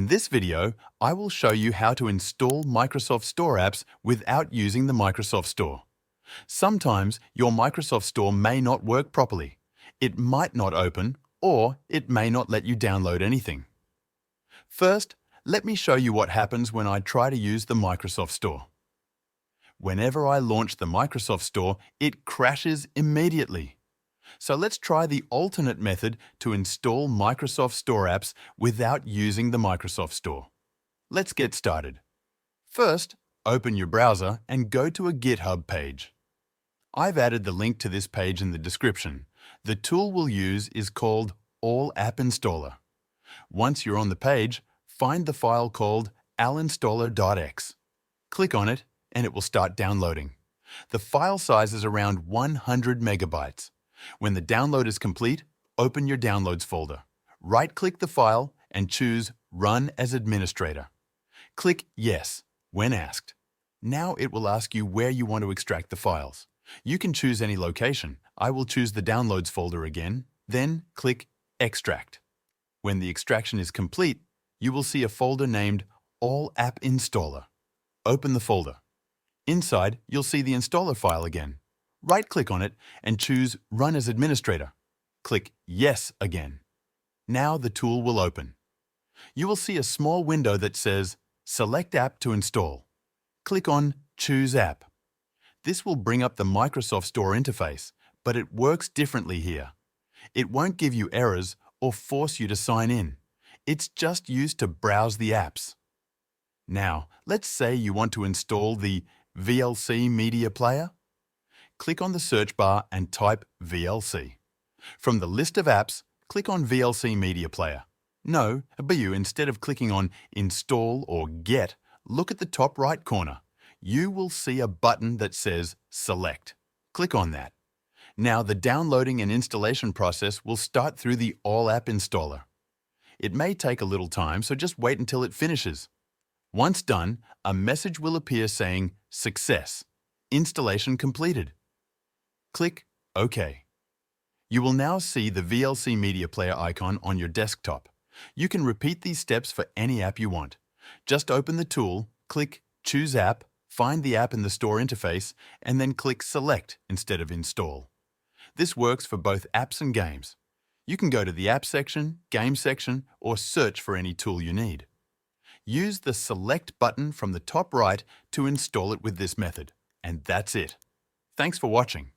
In this video, I will show you how to install Microsoft Store apps without using the Microsoft Store. Sometimes your Microsoft Store may not work properly. It might not open, or it may not let you download anything. First, let me show you what happens when I try to use the Microsoft Store. Whenever I launch the Microsoft Store, it crashes immediately. So let's try the alternate method to install Microsoft Store apps without using the Microsoft Store. Let's get started. First, open your browser and go to a GitHub page. I've added the link to this page in the description. The tool we'll use is called All App Installer. Once you're on the page, find the file called allinstaller.x. Click on it and it will start downloading. The file size is around 100 megabytes. When the download is complete, open your Downloads folder. Right-click the file and choose Run as Administrator. Click Yes when asked. Now it will ask you where you want to extract the files. You can choose any location. I will choose the Downloads folder again, then click Extract. When the extraction is complete, you will see a folder named All App Installer. Open the folder. Inside, you'll see the installer file again. Right-click on it and choose Run as Administrator. Click Yes again. Now the tool will open. You will see a small window that says Select App to install. Click on Choose App. This will bring up the Microsoft Store interface, but it works differently here. It won't give you errors or force you to sign in. It's just used to browse the apps. Now, let's say you want to install the VLC Media Player. Click on the search bar and type VLC. From the list of apps, click on VLC Media Player. No, but instead of clicking on Install or Get, look at the top right corner. You will see a button that says Select. Click on that. Now the downloading and installation process will start through the All App Installer. It may take a little time, so just wait until it finishes. Once done, a message will appear saying Success. Installation completed. Click OK. You will now see the VLC Media Player icon on your desktop. You can repeat these steps for any app you want. Just open the tool, click Choose App, find the app in the Store interface, and then click Select instead of Install. This works for both apps and games. You can go to the App section, Game section, or search for any tool you need. Use the Select button from the top right to install it with this method. And that's it. Thanks for watching.